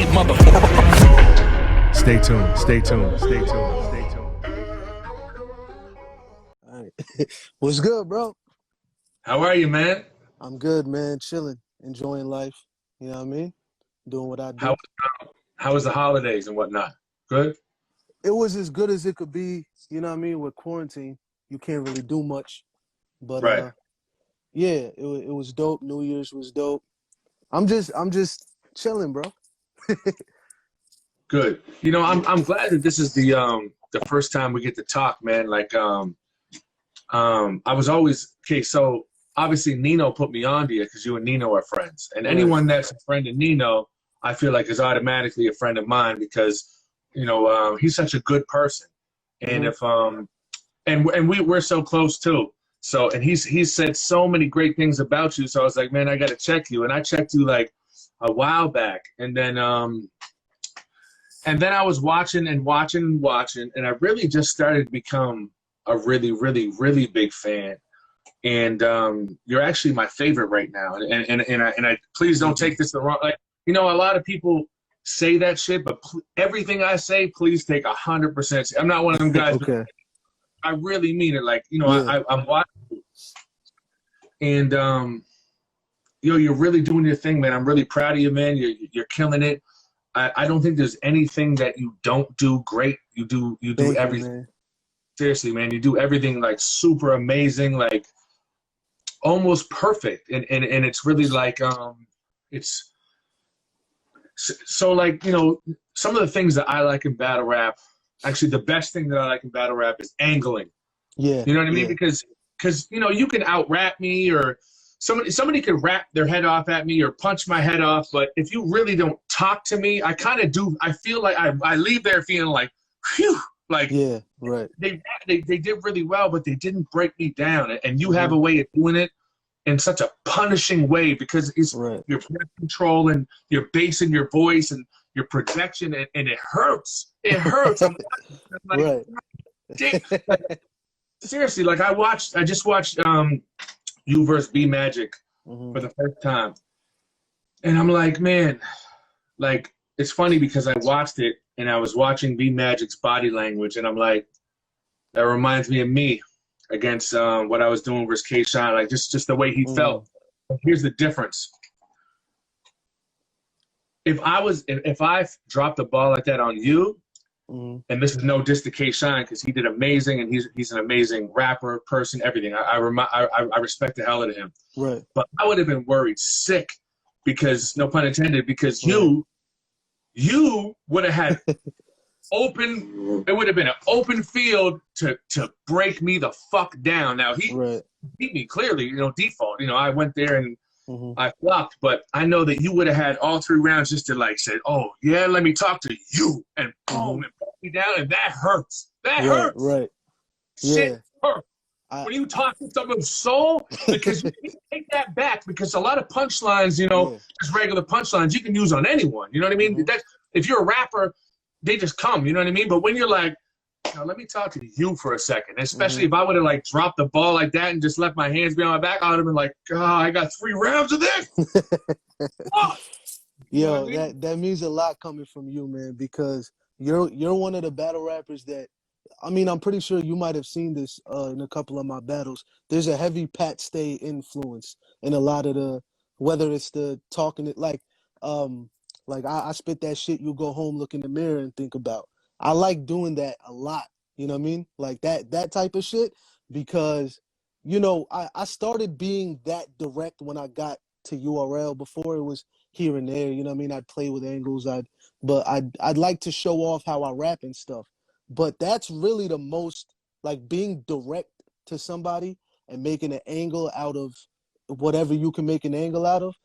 motherfucker. Stay tuned. Stay tuned. Stay tuned. Stay tuned. All right. What's good, bro? How are you, man? I'm good, man. Chilling, enjoying life. You know what I mean? Doing what I How do. how was the holidays and whatnot? Good? It was as good as it could be. You know what I mean? With quarantine, you can't really do much. But Right. yeah, it was dope. New Year's was dope. I'm just chilling, bro. Good. You know, I'm glad that this is the first time we get to talk, man. Like I was always okay, so obviously Nino put me on to you because you and Nino are friends. And Right. anyone that's a friend of Nino, I feel like is automatically a friend of mine because, you know, he's such a good person. And if we're so close too. So and he's said so many great things about you. So I was like, man, I gotta check you. And I checked you like a while back. And then I was watching and watching and watching, and I really just started to become a really, really, really big fan. And you're actually my favorite right now. And I please don't take this the wrong. Like, you know, a lot of people say that shit, but everything I say, please take 100%. I'm not one of them guys. Okay. I really mean it. Like, you know, Yeah. I'm watching, and yo, you're really doing your thing, man. I'm really proud of you, man. You're killing it. I don't think there's anything that you don't do great. You do Thank everything. you, man. Seriously, man, you do everything like super amazing, like almost perfect. And it's really like it's so like, you know, some of the things that I like in battle rap, actually the best thing that I like in battle rap is angling. Yeah. You know what I mean? Yeah. Because you know, you can out rap me or somebody could rap their head off at me or punch my head off, but if you really don't talk to me, I kind of do. I feel like I leave there feeling like, phew, like Yeah. Right. they did really well, but they didn't break me down. And you have a way of doing it in such a punishing way because it's Right. your breath control and your bass in your voice and your projection, and it hurts. It hurts. I'm like, Right. damn. Seriously, like I just watched you versus B Magic for the first time. And I'm like, man, like, it's funny because I watched it and I was watching B Magic's body language and I'm like, that reminds me of me against what I was doing versus K-Shine, like just the way he felt. Here's the difference. If I dropped the ball like that on you, and this is no diss to K-Shine because he did amazing and he's an amazing rapper, person, everything. I respect the hell out of him. Right. But I would have been worried sick because, no pun intended, because you would have had it would have been an open field to break me the fuck down. Now he beat me clearly, you know, default. You know, I went there and I flopped, but I know that you would have had all 3 rounds just to like say, oh yeah, let me talk to you, and boom, and put me down, and that hurts. That hurts. Right. Shit Yeah. hurts. When you talk to someone's soul, because you can take that back, because a lot of punchlines, you know, just regular punchlines, you can use on anyone. You know what I mean? That's, if you're a rapper, they just come. You know what I mean? But when you're like, now, let me talk to you for a second, especially if I would have like dropped the ball like that and just left my hands behind my back, I would have been like, God, I got 3 rounds of this. Yo, that means a lot coming from you, man, because you're one of the battle rappers that, I mean, I'm pretty sure you might have seen this in a couple of my battles. There's a heavy Pat Stay influence in a lot of the, whether it's the talking it like I spit that shit you go home, look in the mirror and think about. I like doing that a lot. You know what I mean? Like that type of shit, because, you know, I started being that direct when I got to URL. Before it was here and there, you know what I mean? I'd play with angles, but I'd like to show off how I rap and stuff. But that's really the most, like, being direct to somebody and making an angle out of whatever you can make an angle out of.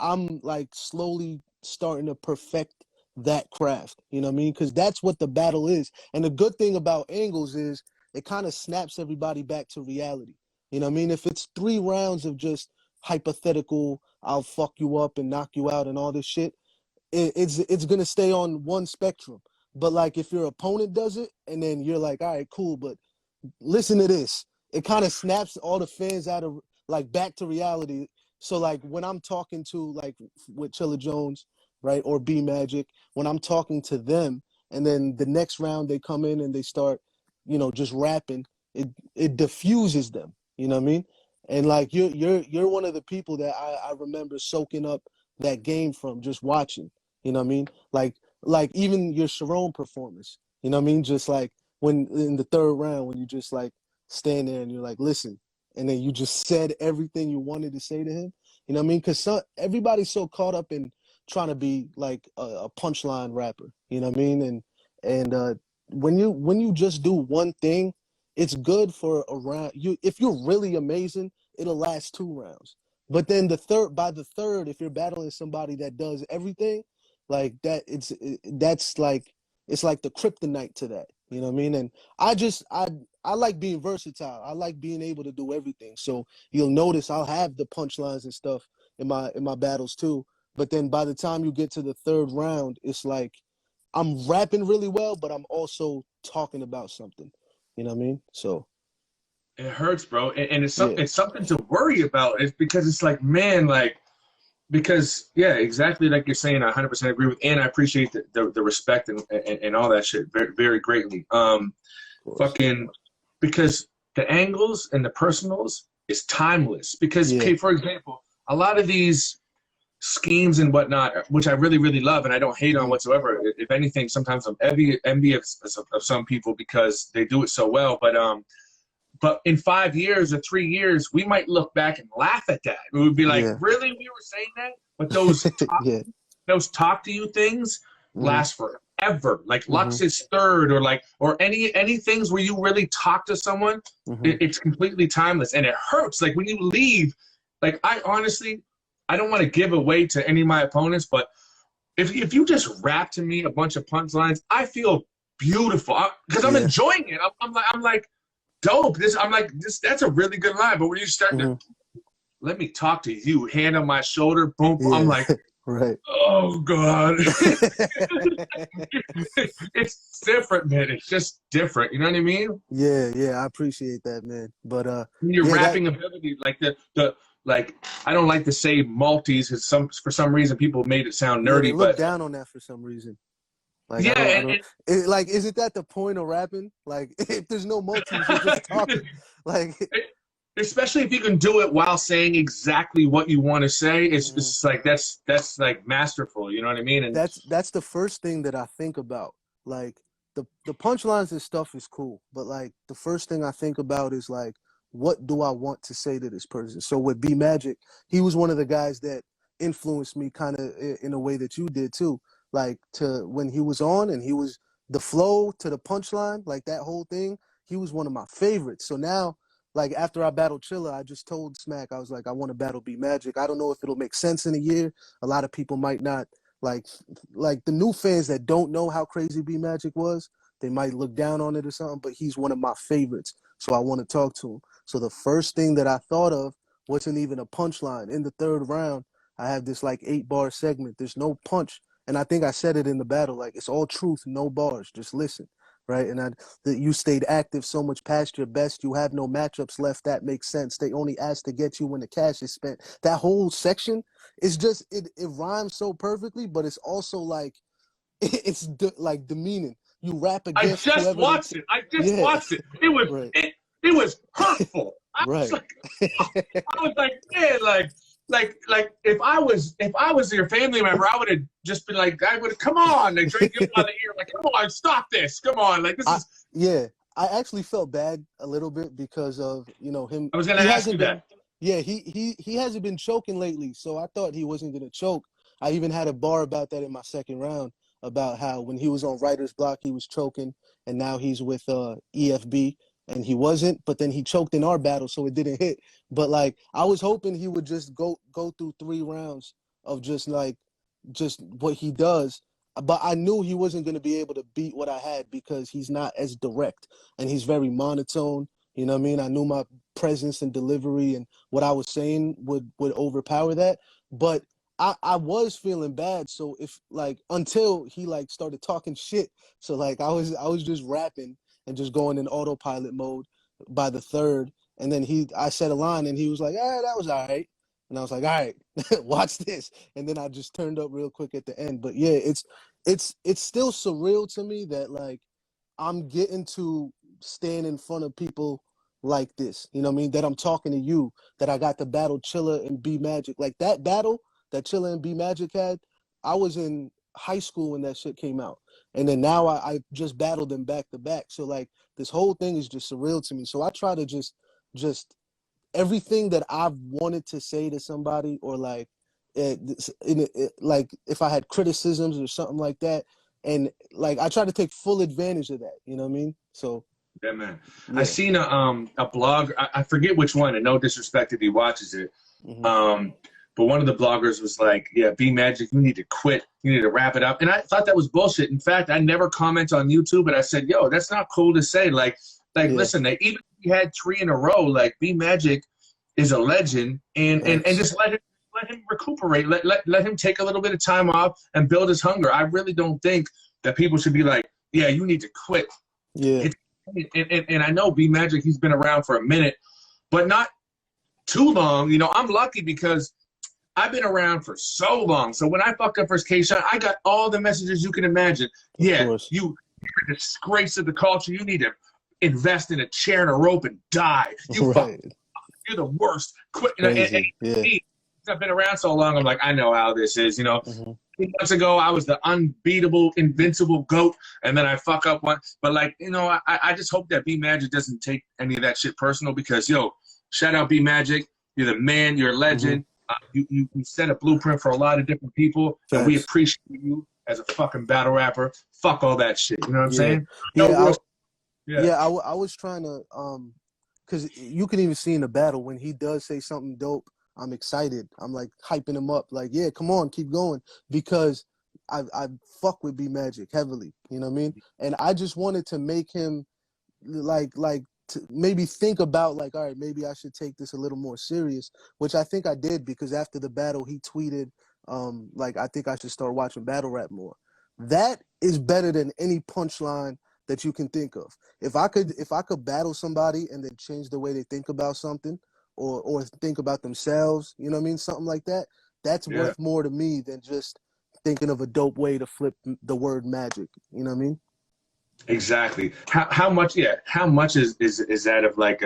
I'm like slowly starting to perfect that craft, you know what I mean? Because that's what the battle is. And the good thing about angles is it kind of snaps everybody back to reality. You know what I mean? If it's 3 rounds of just hypothetical, I'll fuck you up and knock you out and all this shit, it's gonna stay on one spectrum. But like if your opponent does it and then you're like, all right, cool, but listen to this, it kind of snaps all the fans out of, like, back to reality. So like when I'm talking to, like, with Chilla Jones, right? Or B Magic, when I'm talking to them, and then the next round they come in and they start, just rapping, it diffuses them. You know what I mean? And like you're one of the people that I remember soaking up that game from, just watching. You know what I mean? Like even your Sharon performance. You know what I mean? Just like when in the third round, when you just like stand there and you're like, listen, and then you just said everything you wanted to say to him. You know what I mean? Because everybody's so caught up in trying to be like a punchline rapper. You know what I mean? And when you just do one thing, it's good for a round. If you're really amazing, it'll last 2 rounds. But then by the third, if you're battling somebody that does everything like that, that's like, it's like the kryptonite to that. You know what I mean? And I like being versatile. I like being able to do everything. So you'll notice I'll have the punchlines and stuff in my battles too. But then by the time you get to the third round, it's like I'm rapping really well, but I'm also talking about something. You know what I mean? So it hurts, bro, and it's yeah, it's something to worry about. It's because it's like, man, like, because yeah, exactly like you're saying. I 100% agree with, and I appreciate the respect and all that shit very, very greatly. Fucking, because the angles and the personals is timeless. Because yeah, okay, for example, a lot of these schemes and whatnot, which I really, really love and I don't hate on whatsoever. If anything, sometimes I'm envious of some people because they do it so well. But in 5 years or 3 years, we might look back and laugh at that. We would be like, yeah, really? We were saying that? But those yeah, those talk to you things last forever. Like Lux mm-hmm, is third, or any things where you really talk to someone, mm-hmm, it's completely timeless. And it hurts. Like when you leave, like I honestly, I don't want to give away to any of my opponents, but if you just rap to me a bunch of punchlines, I feel beautiful because I'm yeah, enjoying it. I'm like dope. I'm like this. That's a really good line. But when you start to mm-hmm, let me talk to you, hand on my shoulder, boom, boom, I'm yeah, like, right. oh God. It's different, man. It's just different. You know what I mean? Yeah, I appreciate that, man. But Your yeah, that rapping ability, like the like, I don't like to say Maltese because for some reason people made it sound yeah, they nerdy, look but down on that for some reason. Like yeah, I don't like, isn't that the point of rapping? Like if there's no motifs, you're just talking. Like especially if you can do it while saying exactly what you want to say, it's like that's like masterful. You know what I mean? And that's the first thing that I think about. Like the punchlines and stuff is cool, but like the first thing I think about is like, what do I want to say to this person? So with B Magic, he was one of the guys that influenced me kind of in a way that you did too. Like to when he was on and he was the flow to the punchline, like that whole thing, he was one of my favorites. So now, like after I battled Chilla, I just told Smack, I was like, I want to battle B Magic. I don't know if it'll make sense in a year. A lot of people might not like the new fans that don't know how crazy B Magic was, they might look down on it or something, but he's one of my favorites. So I want to talk to him. So the first thing that I thought of wasn't even a punchline. In the third round, I have this like 8-bar segment. There's no punch. And I think I said it in the battle, like it's all truth, no bars. Just listen. Right. And that you stayed active so much past your best. You have no matchups left. That makes sense. They only ask to get you when the cash is spent. That whole section is just, it rhymes so perfectly, but it's also like, it's like demeaning. You rap I against just whoever watched it. I just yeah, watched it. It was right, it was hurtful. I was right. like, I was like, man, like if I was your family member, I would have just been like, I would have come on, they drink you by the ear, like, come on, stop this, come on, like this is. Yeah, I actually felt bad a little bit because of him. I was gonna He ask you hasn't been. that. Yeah, he hasn't been choking lately, so I thought he wasn't gonna choke. I even had a bar about that in my second round about how when he was on writer's block he was choking, and now he's with EFB and he wasn't, but then he choked in our battle, so it didn't hit. But like I was hoping he would just go through 3 rounds of just what he does, but I knew he wasn't going to be able to beat what I had because he's not as direct and he's very monotone. You know what I mean? I knew my presence and delivery and what I was saying would overpower that. But I was feeling bad. So if like until he like started talking shit. So like I was just rapping and just going in autopilot mode by the third. And then I said a line and he was like, that was all right. And I was like, all right, watch this. And then I just turned up real quick at the end. But yeah, it's still surreal to me that like I'm getting to stand in front of people like this. You know what I mean? That I'm talking to you, that I got to battle Chilla and B Magic. Like that battle that Chilla and B Magic had, I was in high school when that shit came out. And then now I just battled them back to back. So like this whole thing is just surreal to me. So I try to just everything that I've wanted to say to somebody, or like like if I had criticisms or something like that, and like I try to take full advantage of that, you know what I mean? So Yeah, man. yeah. I seen a blog. I forget which one, and no disrespect if he watches it. But one of the bloggers was like, "Yeah, B Magic, you need to quit. You need to wrap it up." And I thought that was bullshit. In fact, I never comment on YouTube, but I said, "Yo, that's not cool to say." Like, Yeah. listen, even if he had 3 in a row, like B Magic is a legend, and just let him recuperate. Let him take a little bit of time off and build his hunger. I really don't think that people should be like, "Yeah, you need to quit." Yeah. And I know B Magic, he's been around for a minute, but not too long. You know, I'm lucky because I've been around for so long. So when I fucked up first K-Shot, I got all the messages you can imagine. Yeah, you're a disgrace of the culture. You need to invest in a chair and a rope and die. You're the worst. Quit. And me, I've been around so long, I'm like, I know how this is, you know. 2 months ago, I was the unbeatable, invincible GOAT, and then I fuck up one. But, like, you know, I just hope that B Magic doesn't take any of that shit personal because, yo, shout out B Magic. You're the man. You're a legend. You set a blueprint for a lot of different people, and we appreciate you as a fucking battle rapper. Fuck all that shit. You know what I'm saying? I was trying to because you can even see in the battle when he does say something dope, I'm excited. I'm like hyping him up, like, yeah, come on, keep going, because I fuck with B Magic heavily. You know what I mean? And I just wanted to make him like to maybe think about like, all right, maybe I should take this a little more serious, which I think I did, because after the battle he tweeted like, I think I should start watching battle rap more. That is better than any punchline that you can think of. If I could battle somebody and then change the way they think about something, or think about themselves, you know what I mean, something like that, that's worth more to me than just thinking of a dope way to flip the word magic. You know what I mean? Exactly. How much is that of like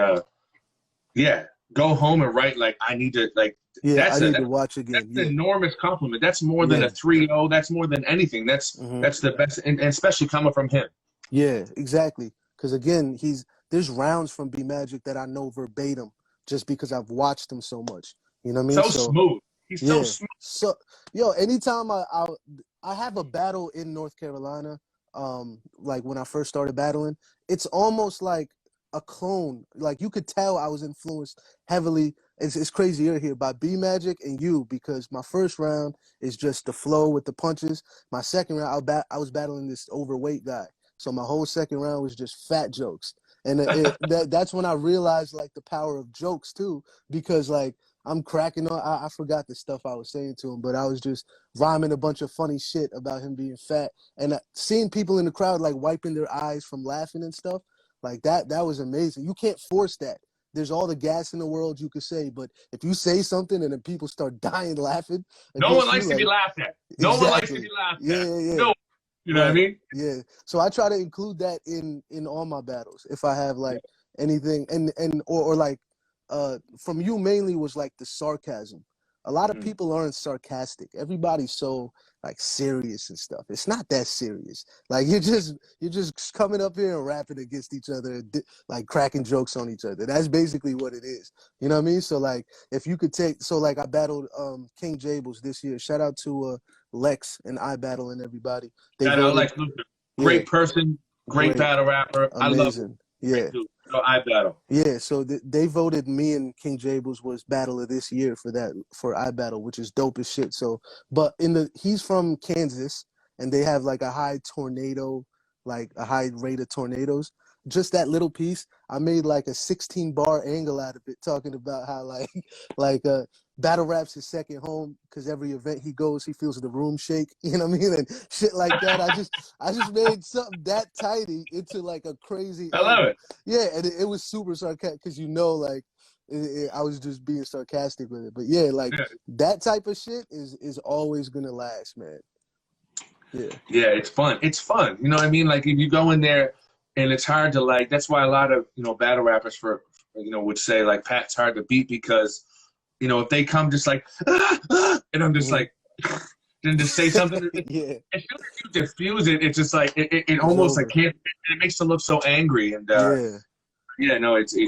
go home and write like I need to like I need to watch again. That's an enormous compliment. That's more than a 3-0. That's more than anything. That's the best, and especially coming from him. Yeah, exactly. Because again, there's rounds from B Magic that I know verbatim just because I've watched him so much. You know what I mean? So smooth. He's so smooth. So anytime I have a battle in North Carolina, like when I first started battling, it's almost like a clone. Like you could tell I was influenced heavily. It's crazy you're here by B Magic and you, because my first round is just the flow with the punches. My second round, I was battling this overweight guy. So my whole second round was just fat jokes. And that's when I realized like the power of jokes too, because like I'm cracking on. I forgot the stuff I was saying to him, but I was just rhyming a bunch of funny shit about him being fat, and seeing people in the crowd like wiping their eyes from laughing and stuff like that. That was amazing. You can't force that. There's all the gas in the world you could say, but if you say something and then people start dying laughing, no one likes to be laughed at. No one likes to be laughed at. No. You know what I mean? Yeah. So I try to include that in all my battles. If I have like anything, or like from you mainly was like the sarcasm. A lot of people aren't sarcastic. Everybody's so like serious and stuff. It's not that serious. Like you're just coming up here and rapping against each other, like cracking jokes on each other. That's basically what it is. You know what I mean? So like if you could like I battled King Jables this year. Shout out to Lex and I Battle and everybody. Shout out Lex Luthor. Great person, great battle rapper. Amazing. I love him. So I Battle. Yeah, so they voted me and King Jables was battle of this year for I Battle, which is dope as shit. So, but he's from Kansas, and they have like a high rate of tornadoes. Just that little piece, I made like a 16-bar angle out of it, talking about how like battle rap's his second home, because every event he goes, he feels the room shake. You know what I mean? And shit like that. I just made something that tiny into like a crazy. I love it. Yeah, and it was super sarcastic because like I was just being sarcastic with it. But yeah, like Yeah. that type of shit is always gonna last, man. Yeah. Yeah, it's fun. It's fun. You know what I mean? Like if you go in there and it's hard to like, that's why a lot of, battle rappers would say like Pat's hard to beat because, if they come just like, and I'm just like, then just say something. Yeah. As soon as you diffuse it, it's just like, it almost over. like can't, it makes them look so angry. And Yeah. yeah, no, it's a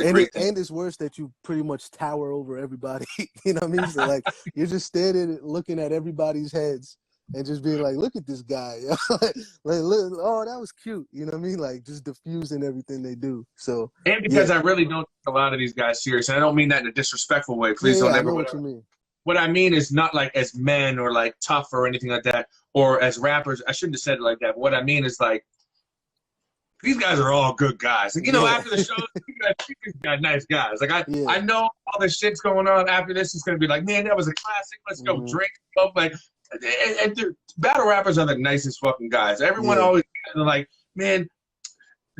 And great thing. and it's worse that you pretty much tower over everybody. You know what I mean? So like you're just standing looking at everybody's heads and just being like, look at this guy. like, look, oh, that was cute. You know what I mean? Like just diffusing everything they do. So And because I really don't take a lot of these guys serious, and I don't mean that in a disrespectful way. Please don't I ever. know what you mean. What I mean is not like as men or like tough or anything like that, or as rappers. I shouldn't have said it like that. But what I mean is like these guys are all good guys. Like, after the show, these guys nice guys. Like I know all the shit's going on. After this, it's gonna be like, man, that was a classic. Let's go drink. Like, and battle rappers are the nicest fucking guys. Everyone always like, man.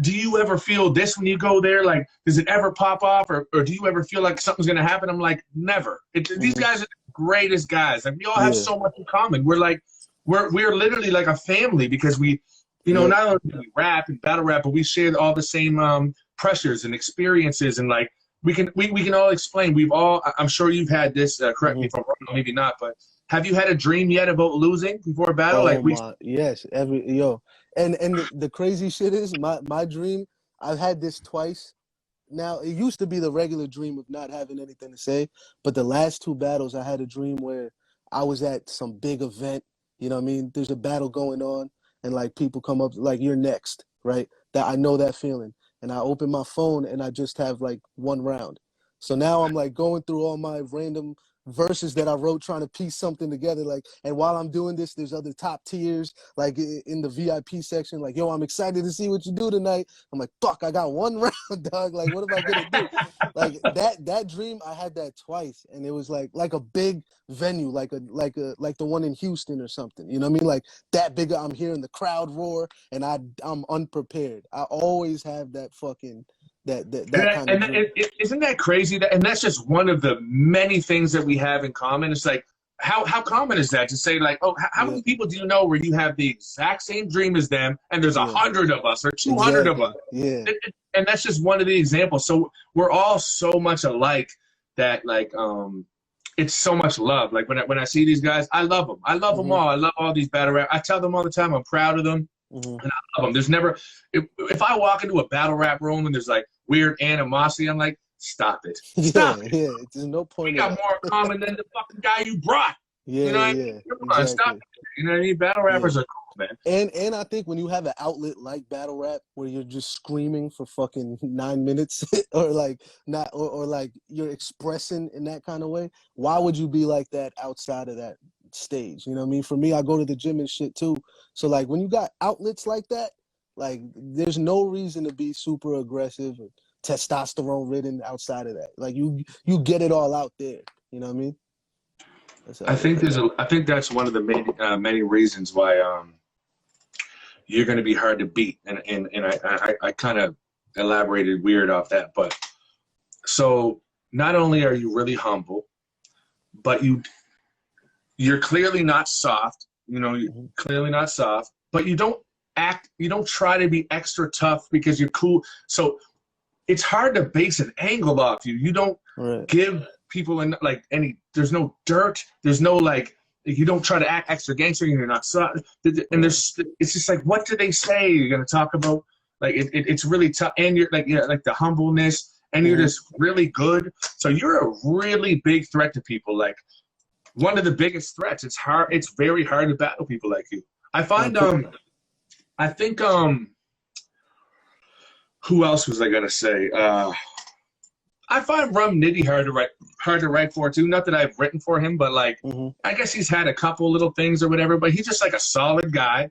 Do you ever feel this when you go there? Like, does it ever pop off, or do you ever feel like something's gonna happen? I'm like, never. These guys are the greatest guys. Like, we all have so much in common. We're like, we're literally like a family because we, not only do we rap and battle rap, but we share all the same pressures and experiences, and like we can all explain. We've all. I'm sure you've had this. Correct me if I'm wrong, maybe not, but have you had a dream yet about losing before a battle? Yes, And the crazy shit is my dream, I've had this twice. Now, it used to be the regular dream of not having anything to say, but the last two battles, I had a dream where I was at some big event, you know what I mean? There's a battle going on, and like people come up, like, you're next, right? That I know that feeling. And I open my phone and I just have like one round. So now I'm like going through all my random verses that I wrote, trying to piece something together. Like, and while I'm doing this, there's other top tiers, like in the VIP section, like, yo, I'm excited to see what you do tonight. I'm like, fuck, I got one round, dog. Like, what am I gonna do? Like that dream, I had that twice, and it was like a big venue, like the one in Houston or something. You know what I mean? Like that big. I'm hearing the crowd roar, and I'm unprepared. I always have that fucking. Isn't that crazy? And that's just one of the many things that we have in common. It's like, how common is that to say like, oh, how many people do you know where you have the exact same dream as them, and there's 100 of us or 200 of us? Yeah. And that's just one of the examples. So we're all so much alike that like, it's so much love. Like when I see these guys, I love them. I love them all. I love all these battle rap. I tell them all the time, I'm proud of them. And I love them. There's never, if I walk into a battle rap room and there's like weird animosity, I'm like, stop it. Stop it. Yeah, there's no point. We got more in common than the fucking guy you brought. Yeah, you know what I mean? Come on, stop it. You know what I mean? Battle rappers are cool, man. And I think when you have an outlet like battle rap where you're just screaming for fucking 9 minutes or like not or like you're expressing in that kind of way, why would you be like that outside of that stage? You know what I mean? For me, I go to the gym and shit too. So like when you got outlets like that, like there's no reason to be super aggressive and testosterone ridden outside of that. Like you get it all out there. You know what I mean? I think that's one of the many reasons why you're going to be hard to beat, and I kind of elaborated weird off that, but so not only are you really humble, but you're clearly not soft. You're clearly not soft, but you don't try to be extra tough because you're cool. So it's hard to base an angle off you. You don't give people there's no dirt. There's no like, you don't try to act extra gangster and you're not soft. And it's just like, what do they say you're going to talk about? Like it's really tough. And you're like, like the humbleness, and you're just really good. So you're a really big threat to people. Like one of the biggest threats. It's very hard to battle people like you. I find, I think, who else was I gonna say? I find Rum Nitty hard to write for too. Not that I've written for him, but like I guess he's had a couple little things or whatever. But he's just like a solid guy.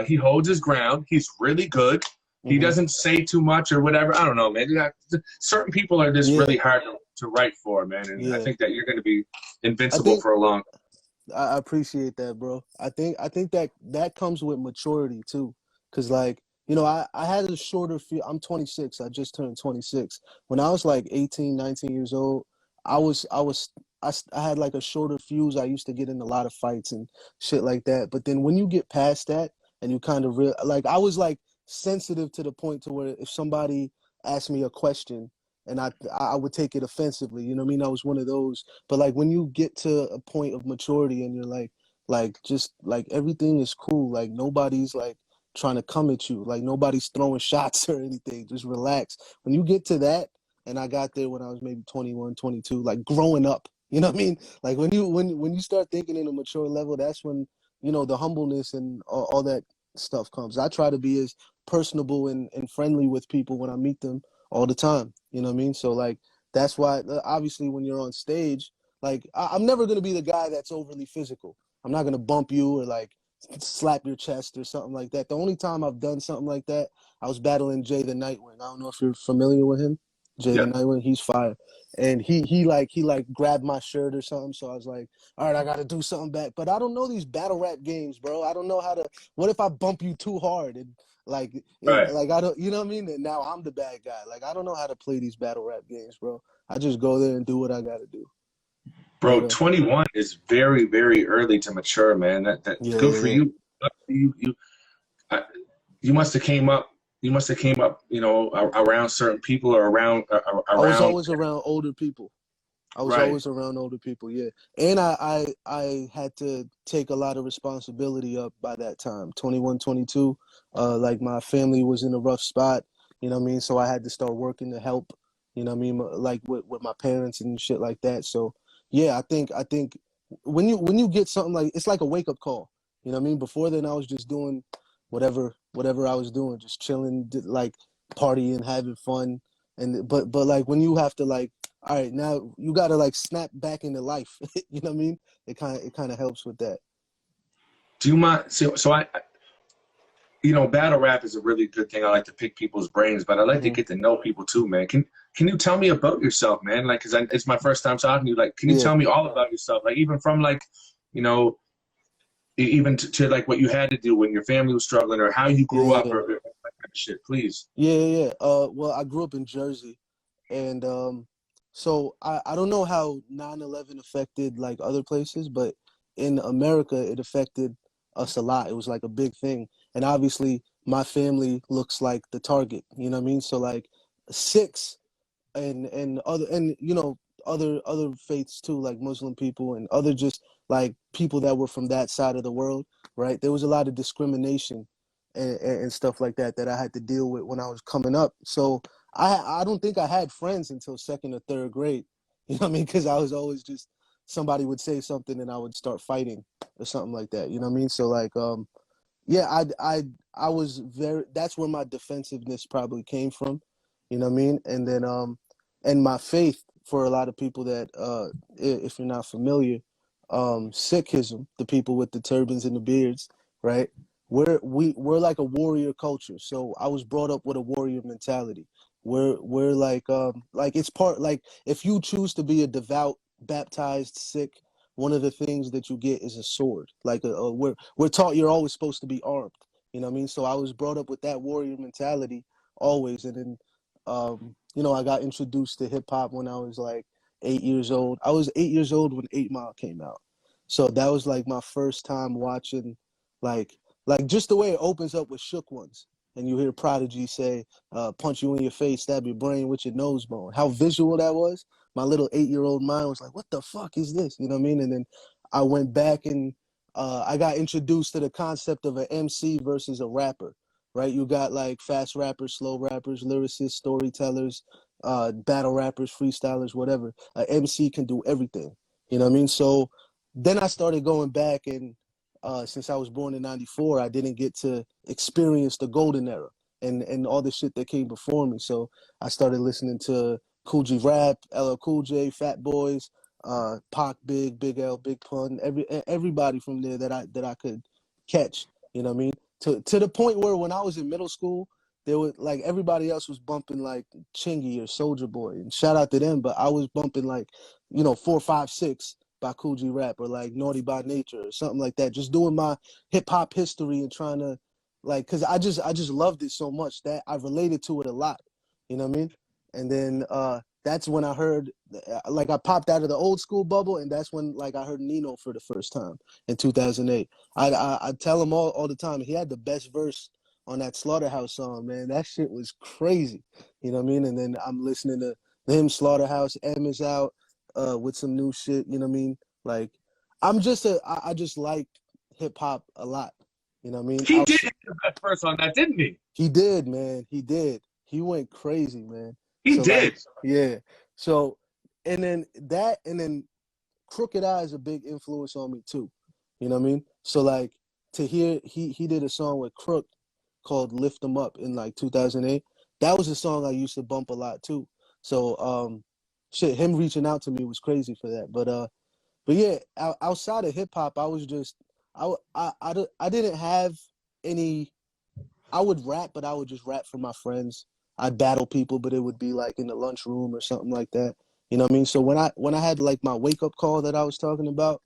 He holds his ground. He's really good. He doesn't say too much or whatever. I don't know, man. Certain people are just really hard to write for, man. And I think that you're going to be invincible for a long. I appreciate that, bro. I think that comes with maturity too, because like you know, I had a shorter feel. I'm 26. I just turned 26. When I was like 18, 19 years old, I was I was I had like a shorter fuse. I used to get in a lot of fights and shit like that. But then when you get past that and you kind of like I was like sensitive to the point to where if somebody asked me a question and I would take it offensively, you know what I mean? I was one of those. But like when you get to a point of maturity and you're like just like everything is cool. Like nobody's like trying to come at you. Like nobody's throwing shots or anything. Just relax. When you get to that, and I got there when I was maybe 21, 22, like growing up. You know what I mean? Like when you start thinking in a mature level, that's when, you know, the humbleness and all that stuff comes. I try to be as personable and friendly with people when I meet them all the time. You know what I mean? So like that's why obviously when you're on stage, like I'm never gonna be the guy that's overly physical. I'm not gonna bump you or like slap your chest or something like that. The only time I've done something like that, I was battling Jay the Nightwing. I don't know if you're familiar with him. Jay the Yeah. Nightwing, he's fire. And he grabbed my shirt or something. So I was like, all right, I gotta do something back. But I don't know these battle rap games, bro. I don't know how to what if I bump you too hard and Right. like I don't, you know what I mean? And now I'm the bad guy. Like I don't know how to play these battle rap games, bro. I just go there and do what I gotta do. Bro, But 21 is very, very early to mature, man. That yeah, good yeah, for yeah. you. I, you must have came up. You must have came up, you know, around certain people or I was around. always around older people. I was Right. always around older people, yeah. And I had to take a lot of responsibility up by that time, 21, 22. Like my family was in a rough spot, you know what I mean? So I had to start working to help, you know what I mean, like with my parents and shit like that. So yeah, I think when you get something like it's like a wake up call, you know what I mean? Before then I was just doing whatever I was doing, just chilling, like partying, having fun. And but like when you have to like all right, now you gotta like snap back into life. You know what I mean? It kind of helps with that. Do you mind? So you know, battle rap is a really good thing. I like to pick people's brains, but I like to Hmm. get to know people too, man. Can you tell me about yourself, man? Like, cause it's my first time talking to you. Like, can you Yeah, tell me all about yourself? Like, even from like, you know, even to like what you had to do when your family was struggling, or how you grew up, yeah, or that kind of shit. Please. yeah. Well, I grew up in Jersey, and so I don't know how 9/11 affected like other places, but in America it affected us a lot. It was like a big thing, and obviously my family looks like the target. You know what I mean? So like six and other and you know other faiths too, like Muslim people and other just like people that were from that side of the world, right? There was a lot of discrimination and stuff like that that I had to deal with when I was coming up. So I don't think I had friends until second or third grade. You know what I mean? Because I was always just somebody would say something and I would start fighting or something like that. You know what I mean? So like yeah, I was very. That's where my defensiveness probably came from, you know what I mean. And then and my faith for a lot of people that if you're not familiar, Sikhism, the people with the turbans and the beards, right? We're like a warrior culture. So I was brought up with a warrior mentality. We're like it's part like if you choose to be a devout baptized Sikh, one of the things that you get is a sword. Like we're taught you're always supposed to be armed. You know what I mean? So I was brought up with that warrior mentality always. And then you know, I got introduced to hip hop when I was like 8 years old. I was 8 years old when 8 Mile came out. So that was like my first time watching like like just the way it opens up with Shook Ones. And you hear Prodigy say, punch you in your face, stab your brain with your nose bone. How visual that was. My little 8 year old mind was like, what the fuck is this? You know what I mean? And then I went back and I got introduced to the concept of an MC versus a rapper, right? You got like fast rappers, slow rappers, lyricists, storytellers, battle rappers, freestylers, whatever. An MC can do everything. You know what I mean? So then I started going back and since I was born in '94, I didn't get to experience the golden era and all the shit that came before me. So I started listening to Cool G Rap, LL Cool J, Fat Boys, Pac, Big L, Big Pun, everybody from there that I could catch. You know what I mean? To the point where when I was in middle school, there was like everybody else was bumping like Chingy or Soldier Boy, and shout out to them. But I was bumping like, you know, 4, 5, 6 by Cool G Rap or like Naughty by Nature or something like that. Just doing my hip hop history and trying to like, cause I just loved it so much that I related to it a lot. You know what I mean? And then that's when I heard, like, I popped out of the old school bubble, and that's when, like, I heard Nino for the first time in 2008. I tell him all the time, he had the best verse on that Slaughterhouse song, man. That shit was crazy. You know what I mean? And then I'm listening to him, Slaughterhouse, M is out with some new shit. You know what I mean? Like, I just like hip hop a lot. You know what I mean? He did hit the best verse on that, didn't he? He did, man. He did. He went crazy, man. He So did. like, yeah. So, and then Crooked Eye is a big influence on me too. You know what I mean? So like, to hear he did a song with Crook called "Lift 'Em Up" in like 2008. That was a song I used to bump a lot too. So shit, him reaching out to me was crazy for that. But yeah, outside of hip hop, I was just I didn't have any. I would rap, but I would just rap for my friends. I'd battle people, but it would be like in the lunchroom or something like that. You know what I mean? So when I had like my wake up call that I was talking about,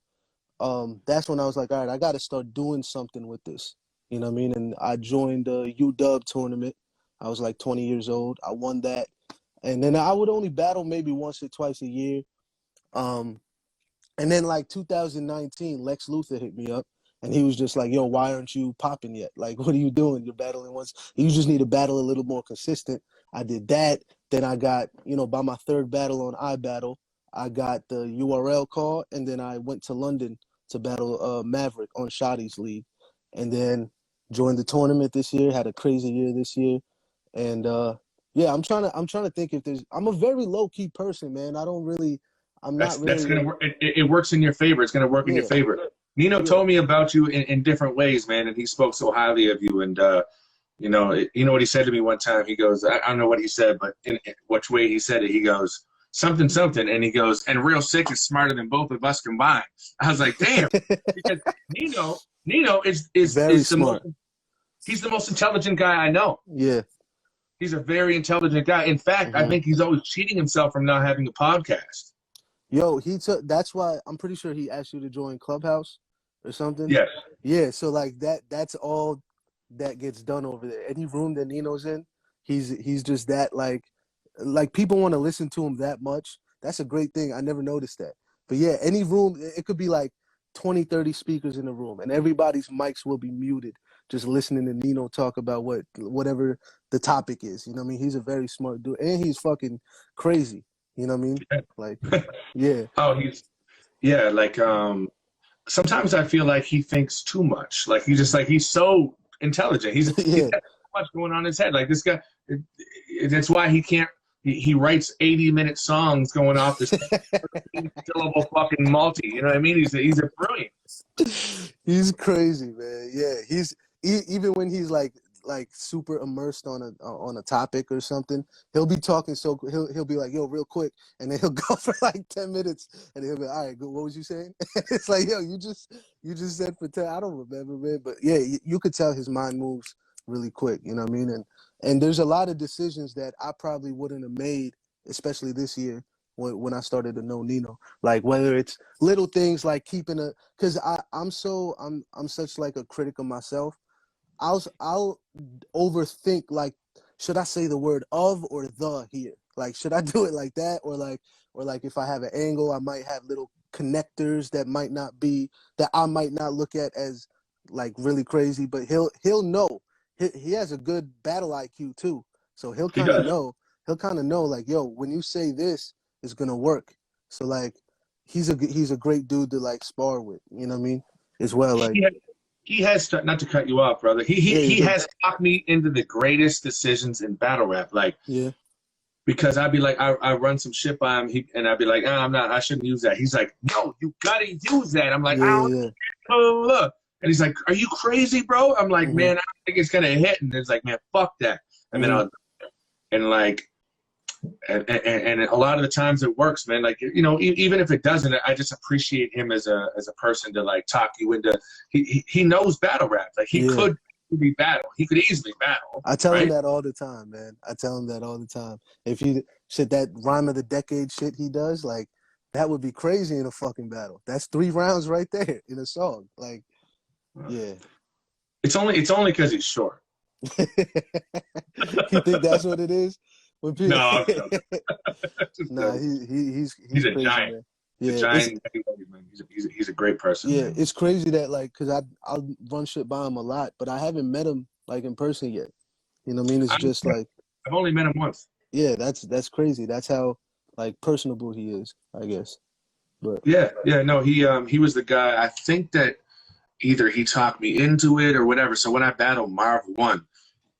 that's when I was like, all right, I got to start doing something with this. You know what I mean? And I joined the UW tournament. I was like 20 years old. I won that, and then I would only battle maybe once or twice a year. Um, and then like 2019, Lex Luthor hit me up, and he was just like, yo, why aren't you popping yet? Like, what are you doing? You're battling once. You just need to battle a little more consistent. I did that. Then I got, by my third battle on iBattle, I got the URL call, and then I went to London to battle Maverick on Shotty's league, and then joined the tournament this year. Had a crazy year this year, and yeah, I'm trying to think if there's. I'm a very low key person, man. I'm not That's really. gonna work. It works in your favor. It's gonna work in your Yeah. favor. Nino Yeah. told me about you in different ways, man, and he spoke so highly of you. And you know what he said to me one time. He goes, I don't know what he said, but in which way he said it. He goes something, and he goes, and Real Sikh is smarter than both of us combined. I was like, damn, because Nino is Very the smart. he's the most intelligent guy I know. Yeah. He's a very intelligent guy. In fact, I think he's always cheating himself from not having a podcast. Yo, that's why I'm pretty sure he asked you to join Clubhouse or something. Yes. Yeah, so like that's all that gets done over there. Any room that Nino's in, he's just that like people want to listen to him that much. That's a great thing. I never noticed that. But yeah, any room, it could be like 20, 30 speakers in the room, and everybody's mics will be muted, just listening to Nino talk about whatever the topic is. You know what I mean? He's a very smart dude, and he's fucking crazy. You know what I mean? Like, yeah. Oh, like sometimes I feel like he thinks too much. Like he's so intelligent. He's got so much going on in his head. Like this guy, that's why he can't. He writes 80-minute songs going off this syllable fucking multi. You know what I mean? He's a brilliant. He's crazy, man. Yeah, even when he's like super immersed on a topic or something, he'll be talking. So he'll be like, yo, real quick, and then he'll go for like 10 minutes, and he'll be like, all right, good. What was you saying? It's like, yo, you just said for 10. I don't remember, man. But yeah, you could tell his mind moves really quick. You know what I mean? And there's a lot of decisions that I probably wouldn't have made, especially this year when I started to know Nino. Like whether it's little things like because I'm such like a critic of myself. I'll overthink, like, should I say the word of or the here? Like, should I do it like that? Or like if I have an angle, I might have little connectors that I might not look at as like really crazy, but he'll know. He has a good battle IQ too. So he'll kind of know like, yo, when you say this, it's going to work. So like, he's a great dude to like spar with, you know what I mean? As well. Like, he has to, not to cut you off, brother. He has talked me into the greatest decisions in battle rap. Like, yeah, because I'd be like, I run some shit by him, and I'd be like, I shouldn't use that. He's like, no, you gotta use that. I'm like, look. And he's like, are you crazy, bro? I'm like, man, I don't think it's gonna hit. And it's like, man, fuck that. And then and a lot of the times it works, man. Like, even if it doesn't, I just appreciate him as a person to like talk you into. He knows battle rap. Like he could be battle. He could easily battle. I tell him that all the time, man. I tell him that all the time. If he said that rhyme of the decade shit he does, like that would be crazy in a fucking battle. That's 3 rounds right there in a song. Like, yeah. It's only because he's short. You think that's what it is? When people... No, I'm joking. Just Nah, joking. he's A crazy, giant. man. A Yeah, giant in many ways, man. He's a great person, yeah, man. it's crazy that like, cause I run shit by him a lot, but I haven't met him like in person yet. You know what I mean? It's just like, I've only met him once. yeah, that's crazy. That's how like personable he is, I guess. But Yeah, no, he was the guy. I think that either he talked me into it or whatever. So when I battled Marv 1,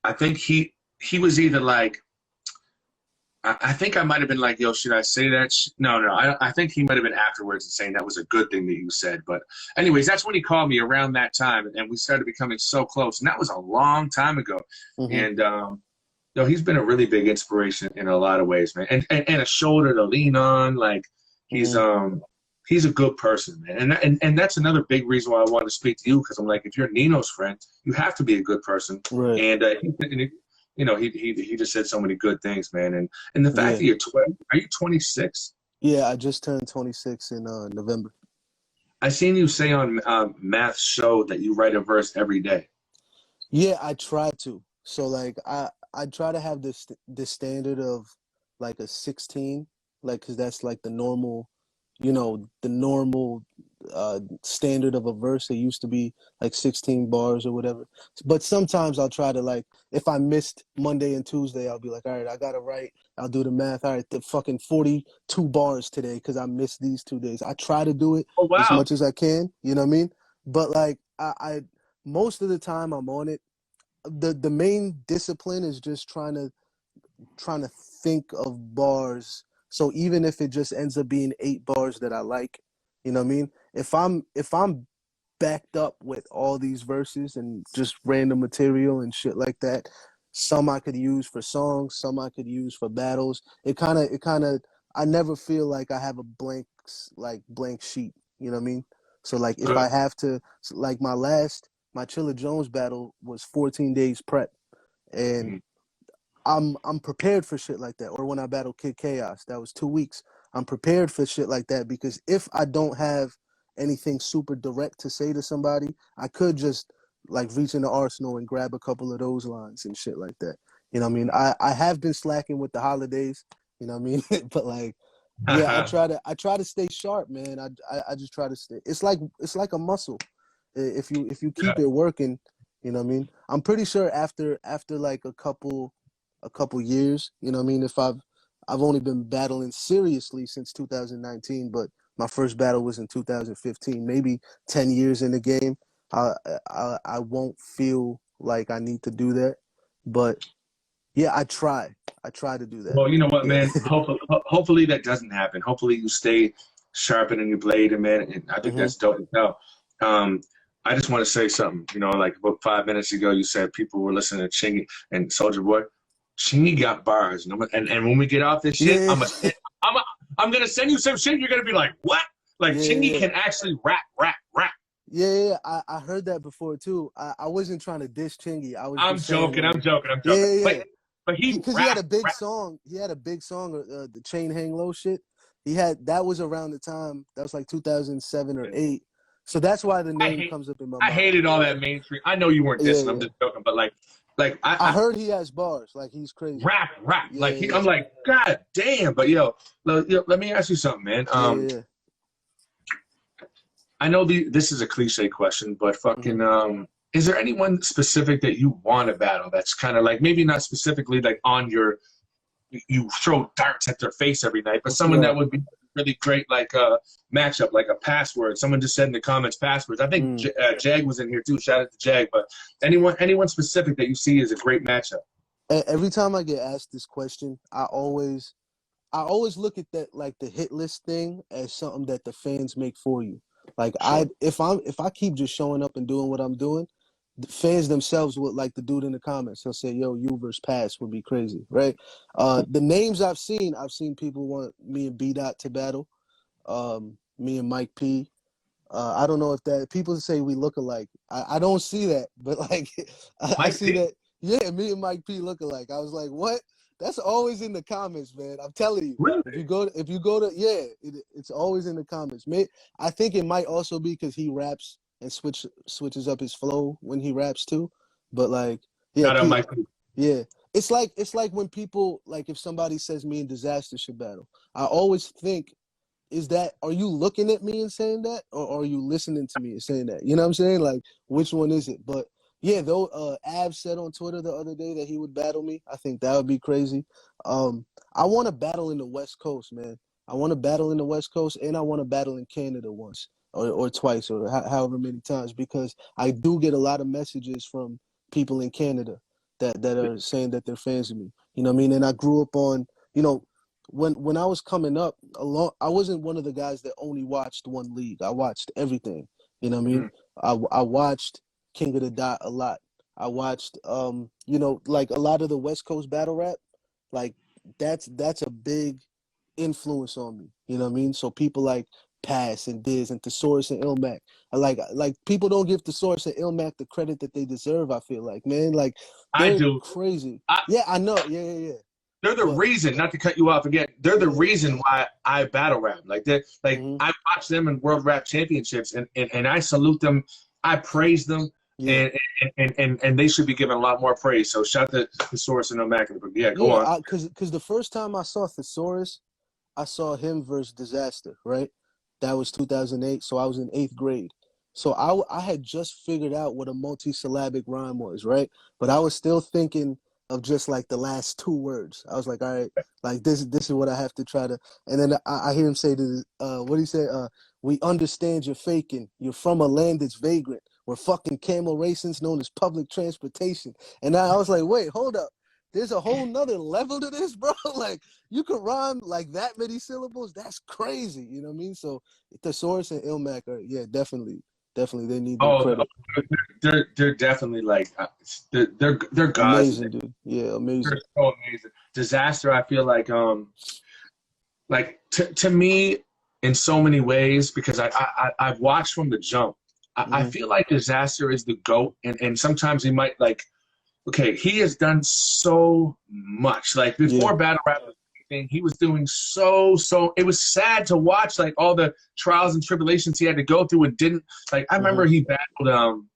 I think he was either like, I think I might have been like, yo, should I say that? No, I think he might have been afterwards and saying that was a good thing that you said. But anyways, that's when he called me around that time, and we started becoming so close. And that was a long time ago. And no, he's been a really big inspiration in a lot of ways, man. And a shoulder to lean on. Like he's a good person, man. And that's another big reason why I wanted to speak to you, because I'm like, if you're Nino's friend, you have to be a good person. right. And you know, he just said so many good things, man. And the fact that you're 12, are you 26? Yeah, I just turned 26 in November. I seen you say on Math's show that you write a verse every day. Yeah, I try to. So like I try to have this standard of like a 16, like, cause that's like the normal, the normal standard of a verse. It used to be like 16 bars or whatever. But sometimes I'll try to, like, if I missed Monday and Tuesday, I'll be like, all right, I gotta write. I'll do the math. All right, the fucking 42 bars today because I missed these 2 days. I try to do it as much as I can. You know what I mean? But like I most of the time I'm on it. The main discipline is just trying to think of bars. So even if it just ends up being 8 bars that I like, you know what I mean? If I'm backed up with all these verses and just random material and shit like that, some I could use for songs, some I could use for battles. It kind of I never feel like I have a blank sheet, you know what I mean? So like if I have to, like my Chilla Jones battle was 14 days prep, and I'm prepared for shit like that. Or when I battled Kid Chaos, that was 2 weeks. I'm prepared for shit like that because if I don't have anything super direct to say to somebody, I could just like reach in the arsenal and grab a couple of those lines and shit like that. You know what I mean? I have been slacking with the holidays, you know what I mean? But like, yeah, I try to stay sharp, man. I just try to stay. It's like a muscle. If you keep it working, you know what I mean? I'm pretty sure after like a couple years, you know what I mean? If I've only been battling seriously since 2019, but my first battle was in 2015. Maybe 10 years in the game, I won't feel like I need to do that. But yeah, I try to do that. Well, you know what, Yeah. man? Hopefully that doesn't happen. Hopefully you stay sharpening your blade, and man, and I think that's dope as hell. I just want to say something. You know, like about 5 minutes ago, you said people were listening to Chingy and Soldier Boy. Chingy got bars, and when we get off this shit, Yeah. I'm gonna send you some shit. You're gonna be like, what? Like Chingy can actually rap. Yeah. I heard that before too. I wasn't trying to diss Chingy. I'm joking. Yeah. But Because he had a big song. He had a big song, the Chain Hang Low shit. That was around the time. That was like 2007 or 8. So that's why the name comes up in my mind. I hated all that mainstream. I know you weren't dissing. Yeah. I'm just joking. But like I heard he has bars. Like he's crazy. Rap. Yeah. I'm like, God damn. But yo, let me ask you something, man. Yeah. I know this is a cliche question, but fucking is there anyone specific that you want to battle that's kind of like, maybe not specifically like on your, you throw darts at their face every night, but someone that would be really great, like a matchup, like a password. Someone just said in the comments passwords. I think Jag was in here too. Shout out to Jag. But anyone specific that you see is a great matchup? Every time I get asked this question, I always look at that, like the hit list thing, as something that the fans make for you. Like if I keep just showing up and doing what I'm doing, the fans themselves would, like the dude in the comments, he'll say, yo, you versus Pass would be crazy, right? The names I've seen people want me and B-Dot to battle, me and Mike P. I don't know if that, people say we look alike. I don't see that, but like, I see that, yeah, me and Mike P look alike. I was like, what? That's always in the comments, man. I'm telling you. Really? If you go to, yeah, it's always in the comments. I think it might also be because he raps and switches up his flow when he raps too. But like, yeah, Not on my. yeah. It's like when people like if somebody says me and Disaster should battle, I always think, are you looking at me and saying that, or are you listening to me and saying that? You know what I'm saying? Like, which one is it? But yeah, though, Av said on Twitter the other day that he would battle me. I think that would be crazy. I want to battle in the West Coast, man. I want to battle in the West Coast, and I want to battle in Canada once or twice or however many times, because I do get a lot of messages from people in Canada that are saying that they're fans of me. You know what I mean? And I grew up on, you know, when I was coming up, I wasn't one of the guys that only watched one league. I watched everything. You know what I mean? I watched King of the Dot a lot. I watched you know, like a lot of the West Coast battle rap. Like that's a big influence on me. You know what I mean? So people like Pass and Diz and Thesaurus and Ilmac. Like people don't give Thesaurus and Ilmac the credit that they deserve, I feel like, man. Like I they're do. crazy. Yeah, I know. Yeah. They're the reason, not to cut you off again, they're the reason why I battle rap. Like I watch them in World Rap Championships and I salute them. I praise them. Yeah. And they should be given a lot more praise. So shout out to Thesaurus and Ilmac. Yeah, go on. Because the first time I saw Thesaurus, I saw him versus Disaster, right? That was 2008, so I was in 8th grade. So I had just figured out what a multisyllabic rhyme was, right? But I was still thinking of just like the last 2 words. I was like, all right, like this is what I have to try to. And then I hear him say to, what do you say? We understand you're faking. You're from a land that's vagrant, where fucking camel racing's known as public transportation. And I was like, wait, hold up. There's a whole nother level to this, bro. Like, you could rhyme like that many syllables. That's crazy. You know what I mean? So Thesaurus and Ilmac are, yeah, definitely they need their credit. They're definitely like they're gods. Amazing, dude. Yeah, amazing. They're so amazing. Disaster, I feel like to me in so many ways, because I've watched from the jump. I feel like Disaster is the GOAT, and sometimes he might like. Okay, he has done so much. Like before battle rap was anything, he was doing so. It was sad to watch like all the trials and tribulations he had to go through and didn't like. I remember he battled.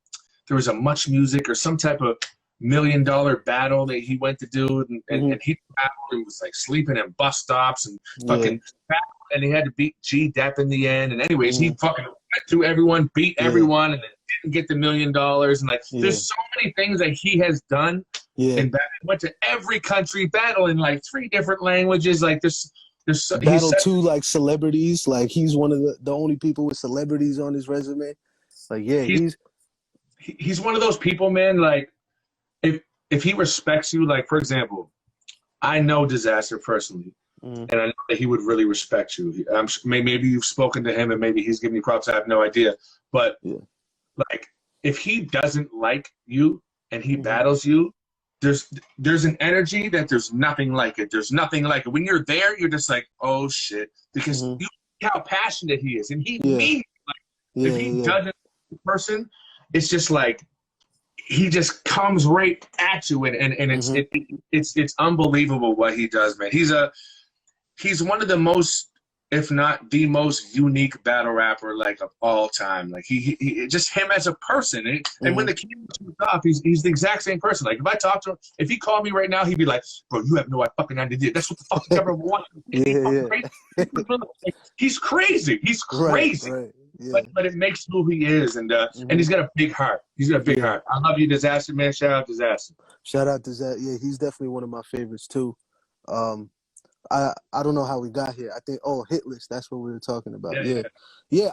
There was a Much Music or some type of $1 million battle that he went to do, and he battled and was like sleeping in bus stops and fucking battled, and he had to beat G Depp in the end. And anyways, he fucking went through everyone, beat everyone, and then didn't get the $1 million. And like, there's so many things that he has done. And went to every country, battle in like 3 different languages. Like there's battle 2 like celebrities. Like he's one of the only people with celebrities on his resume. Like he's one of those people, man. Like if he respects you, like for example, I know Disaster personally, and I know that he would really respect you. Maybe you've spoken to him, and maybe he's giving you props. I have no idea, but like if he doesn't like you and he battles you, there's an energy that there's nothing like it. There's nothing like it. When you're there, you're just like, oh shit, because you see how passionate he is, and he means like if he doesn't person, it's just like he just comes right at you, and it's unbelievable what he does, man. He's one of the most, if not the most unique battle rapper like of all time. Like he just him as a person, and when the camera comes off, he's the exact same person. Like if I talk to him, if he called me right now, he'd be like, "Bro, you have no fucking idea. That's what the fuck the government wants." He's crazy. He's crazy. Right. But it makes who he is, and he's got a big heart. He's got a big heart. I love you, Disaster, man. Shout out Disaster. Shout out Disaster. Yeah, he's definitely one of my favorites too. I don't know how we got here. I think Hit List. That's what we were talking about. Yeah.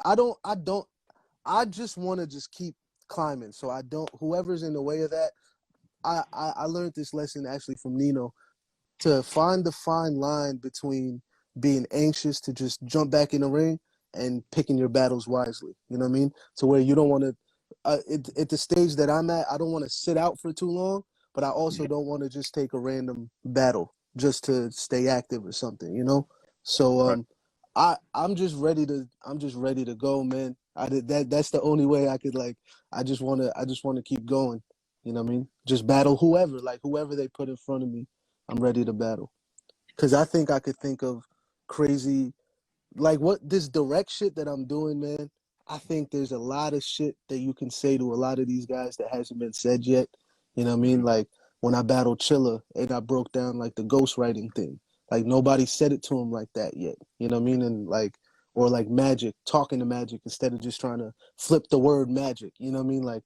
I just want to just keep climbing. So I don't. Whoever's in the way of that, I learned this lesson actually from Nino, to find the fine line between being anxious to just jump back in the ring and picking your battles wisely. You know what I mean? To where you don't want to. At the stage that I'm at, I don't want to sit out for too long, but I also don't want to just take a random battle just to stay active or something, you know. So I'm just ready to go, man. That's the only way I could like. I just want to keep going. You know what I mean? Just battle whoever they put in front of me. I'm ready to battle, because I think I could think of crazy, like what this direct shit that I'm doing, man. I think there's a lot of shit that you can say to a lot of these guys that hasn't been said yet. You know what I mean? Like when I battled Chilla and I broke down like the ghostwriting thing. Like nobody said it to him like that yet. You know what I mean? And like, or like Magic, talking to Magic instead of just trying to flip the word magic. You know what I mean? Like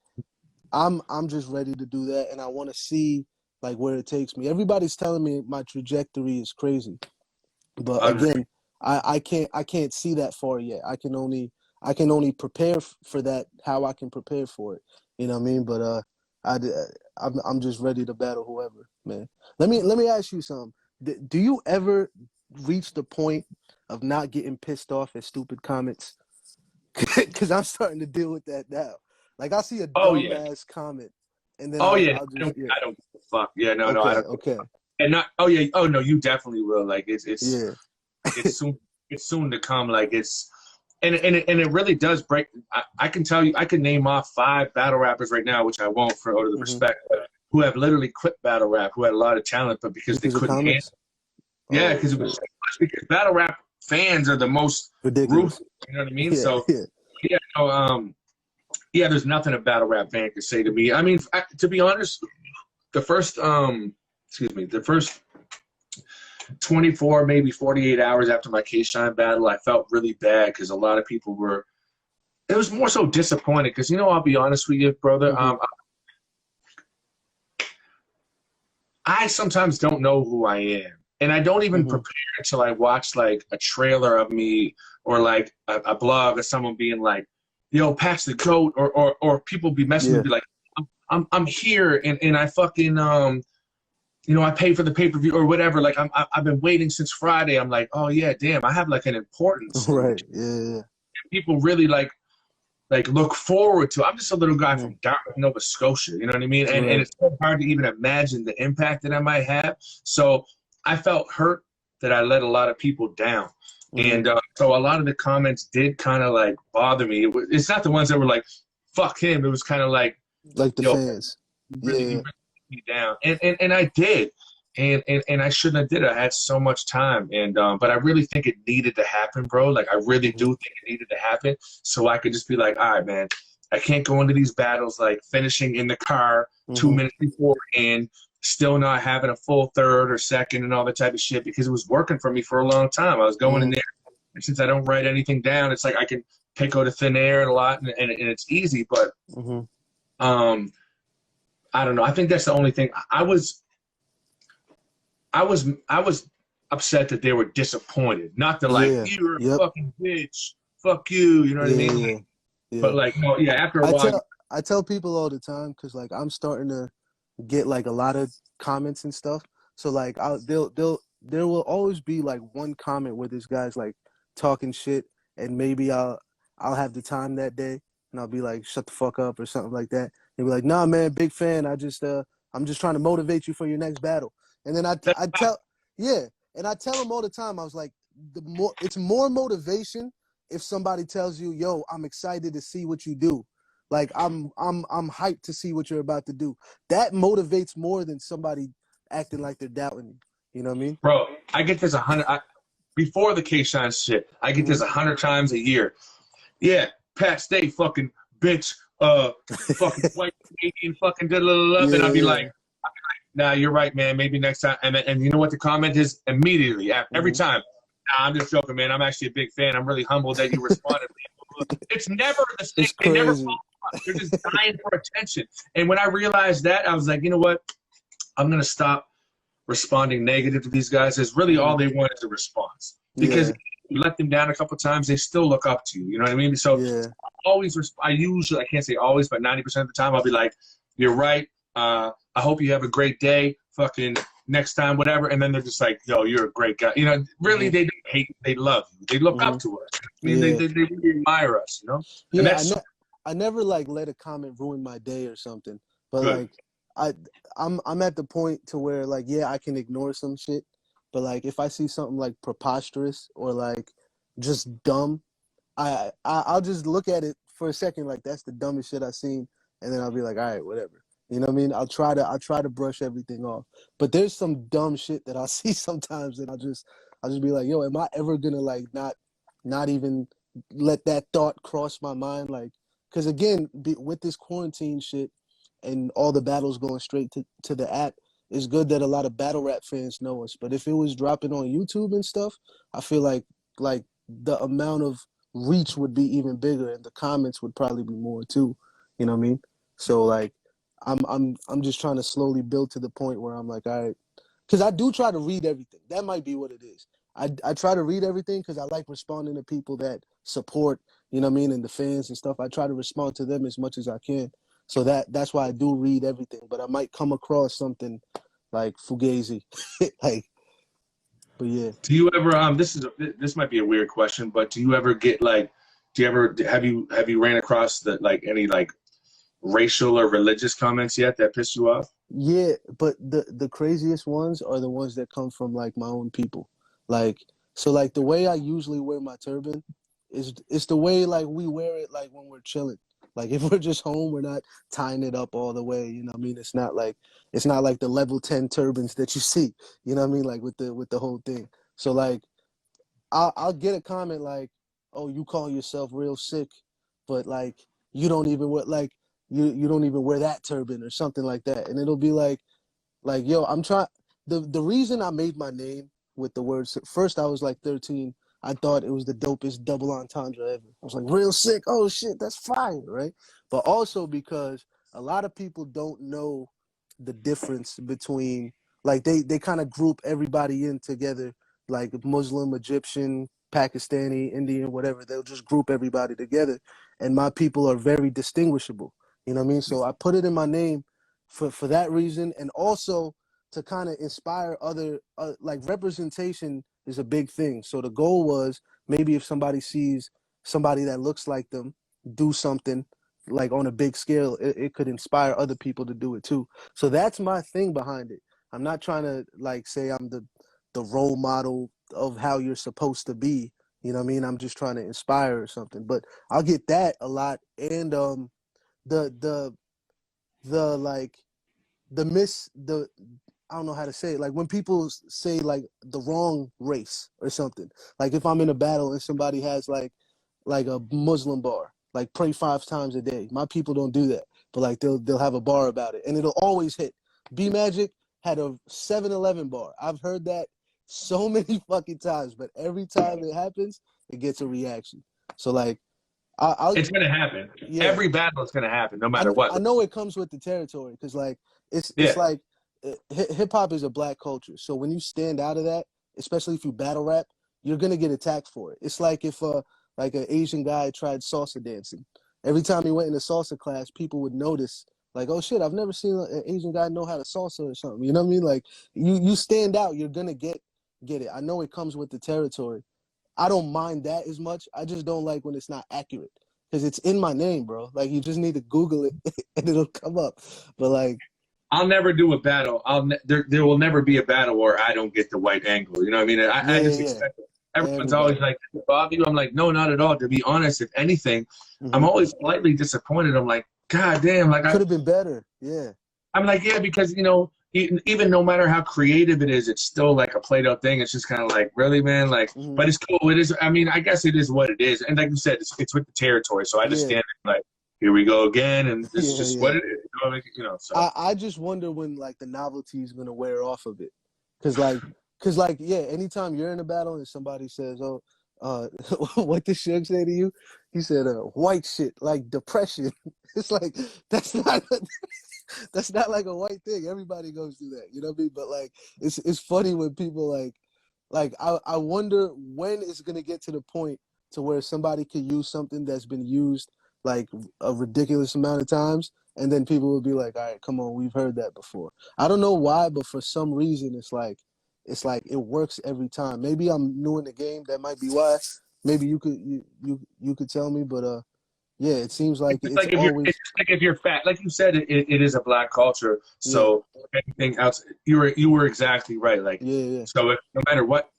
I'm just ready to do that, and I want to see like where it takes me. Everybody's telling me my trajectory is crazy, but again, I can't see that far yet. I can only prepare for that, how I can prepare for it. You know what I mean? But I'm just ready to battle whoever, man. Let me ask you something. Do you ever reach the point of not getting pissed off at stupid comments? Because I'm starting to deal with that now. Like I see a dumbass comment, and then I'll just I don't give a fuck. Yeah, no, okay, I don't. Okay. And not. Oh yeah. Oh no, you definitely will. Like it's Yeah. it's soon to come. Like it's and it really does break. I can tell you, I can name off 5 battle rappers right now, which I won't for out of the respect, but who have literally quit battle rap, who had a lot of talent, but because they couldn't handle it. Yeah, because it was because battle rap fans are the most ridiculous. ruthless. You know what I mean? Yeah, So yeah. Yeah, there's nothing a battle rap fan can say to me. I mean, to be honest, the first 24, maybe 48 hours after my K-Shine battle, I felt really bad because a lot of people were. It was more so disappointed because I'll be honest with you, brother. I sometimes don't know who I am, and I don't even prepare until I watch like a trailer of me or like a blog of someone being like, "Yo, Pat's the GOAT," or people be messaging me be like, "I'm here," and I fucking I pay for the pay-per-view or whatever. Like I've been waiting since Friday. I'm like, oh yeah, damn, I have like an importance. Right. Yeah. People really like look forward to. I'm just a little guy from Dartmouth, Nova Scotia. You know what I mean? And it's so hard to even imagine the impact that I might have. So I felt hurt that I let a lot of people down. And so a lot of the comments did kind of like bother me. It's not the ones that were like, fuck him. It was kind of like the fans. Really me down. And I did. And I shouldn't have did it. I had so much time. And but I really think it needed to happen, bro. Like I really do think it needed to happen. So I could just be like, all right, man, I can't go into these battles like finishing in the car 2 minutes before and still not having a full third or second and all that type of shit because it was working for me for a long time. I was going in there. And since I don't write anything down, it's like I can pick out of thin air a lot and it's easy. But I don't know. I think that's the only thing. I was upset that they were disappointed. Not that like you're a fucking bitch, fuck you. You know what I mean? Yeah. But like, no, after a while, I tell people all the time because like I'm starting to get like a lot of comments and stuff. So like there will always be like one comment where this guy's like talking shit, and maybe I'll have the time that day, and I'll be like, shut the fuck up or something like that. They'll be like, nah, man, big fan. I'm just trying to motivate you for your next battle. And then I tell them all the time, I was like, it's more motivation if somebody tells you, yo, I'm excited to see what you do. Like I'm hyped to see what you're about to do. That motivates more than somebody acting like they're doubting you. You know what I mean? Bro, I get this 100 before the K-Shine shit. I get this 100 times a year. Yeah, Pat, stay fucking bitch. Fucking white Canadian fucking and I'll be like, nah, you're right, man. Maybe next time. And you know what the comment is immediately every time. Nah, I'm just joking, man. I'm actually a big fan. I'm really humbled that you responded. It's never the same. They never follow up. They're just dying for attention. And when I realized that, I was like, you know what? I'm gonna stop responding negative to these guys. It's really all they want is a response. Because if you let them down a couple times, they still look up to you. You know what I mean? So I usually, I can't say always, but 90% of the time I'll be like, you're right. I hope you have a great day. Fucking next time, whatever. And then they're just like, yo, you're a great guy. You know, really, they don't hate. They love you. They look up to us. I mean, they really admire us. You know. Yeah, I never like let a comment ruin my day or something. But like, I'm at the point to where like, I can ignore some shit. But like, if I see something like preposterous or like just dumb, I'll just look at it for a second. Like that's the dumbest shit I've seen, and then I'll be like, all right, whatever. You know what I mean? I'll try to brush everything off. But there's some dumb shit that I'll see sometimes, and I'll just be like, yo, am I ever gonna like not even let that thought cross my mind, like, because again, with this quarantine shit and all the battles going straight to the app, it's good that a lot of battle rap fans know us. But if it was dropping on YouTube and stuff, I feel like the amount of reach would be even bigger, and the comments would probably be more too. You know what I mean? So like, I'm just trying to slowly build to the point where I'm like, all right, because I do try to read everything. That might be what it is. I try to read everything because I like responding to people that support, you know what I mean, and the fans and stuff. I try to respond to them as much as I can. So that's why I do read everything. But I might come across something like Fugazi, like. But yeah. Do you ever this might be a weird question, but do you ever get like, have you ran across the like any like racial or religious comments yet that piss you off? Yeah, but the craziest ones are the ones that come from like my own people. Like, so like the way I usually wear my turban is it's the way like we wear it like when we're chilling. Like if we're just home, we're not tying it up all the way, you know what I mean? It's not like the level 10 turbans that you see, you know what I mean? Like with the whole thing. So like I'll get a comment like, "Oh, you call yourself Real Sikh, but like you don't even wear like you don't even wear that turban or something like that." And it'll be like, yo, I'm trying. The reason I made my name with the words, first I was like 13. I thought it was the dopest double entendre ever. I was like, Real Sikh. Oh shit, that's fire, right? But also because a lot of people don't know the difference between, like, they kind of group everybody in together, like Muslim, Egyptian, Pakistani, Indian, whatever. They'll just group everybody together, and my people are very distinguishable. You know what I mean? So I put it in my name for that reason, and also to kind of inspire other, like representation is a big thing. So the goal was maybe if somebody sees somebody that looks like them do something like on a big scale, it could inspire other people to do it too. So that's my thing behind it. I'm not trying to like say I'm the role model of how you're supposed to be. You know what I mean? I'm just trying to inspire or something. But I'll get that a lot, and the like the I don't know how to say it. Like when people say like the wrong race or something. Like if I'm in a battle and somebody has like a Muslim bar, like pray 5 times a day. My people don't do that, but like they'll have a bar about it, and it'll always hit. B Magic had a 7-Eleven bar. I've heard that so many fucking times, but every time it happens, it gets a reaction. So like It's gonna happen. yeah. Every battle is gonna happen, no matter what. I know it comes with the territory because like it's Yeah. like hip hop is a black culture. So when you stand out of that, especially if you battle rap, you're gonna get attacked for it. It's like if like an Asian guy tried salsa dancing. Every time he went in a salsa class, people would notice like, oh shit, I've never seen an Asian guy know how to salsa or something. You know what I mean? Like you stand out, you're gonna get it. I know it comes with the territory. I don't mind that as much. I just don't like when it's not accurate because it's in my name, bro. Like you just need to Google it and it'll come up. But like, I'll never do a battle. There will never be a battle where I don't get the white angle. You know what I mean? I just expect it. Everyone's always like, "Does it bother you?" I'm like, no, not at all. To be honest, if anything, I'm always slightly disappointed. I'm like, God damn, like could have been better. Yeah. I'm like, yeah, because you know, even no matter how creative it is, it's still like a played out thing. It's just kind of like, really, man, like, but it's cool. It is. I mean, I guess it is what it is. And like you said, it's with the territory. So I just stand there like, here we go again, and this is just what it is. You know, so I just wonder when like the novelty is gonna wear off of it, because like yeah, anytime you're in a battle and somebody says, oh, what did Suge say to you? He said, white shit, like depression. It's like that's not like a white thing. Everybody goes through that, you know what I mean? But like it's funny when people like I wonder when it's gonna get to the point to where somebody could use something that's been used like a ridiculous amount of times, and then people will be like, all right, come on, we've heard that before. I don't know why, but for some reason it's like it works every time. Maybe I'm new in the game, that might be why. Maybe you could tell me, but yeah, it seems like it's like always it's like if you're fat, like you said, it is a black culture. So anything else, you were exactly right. Like so, no matter what,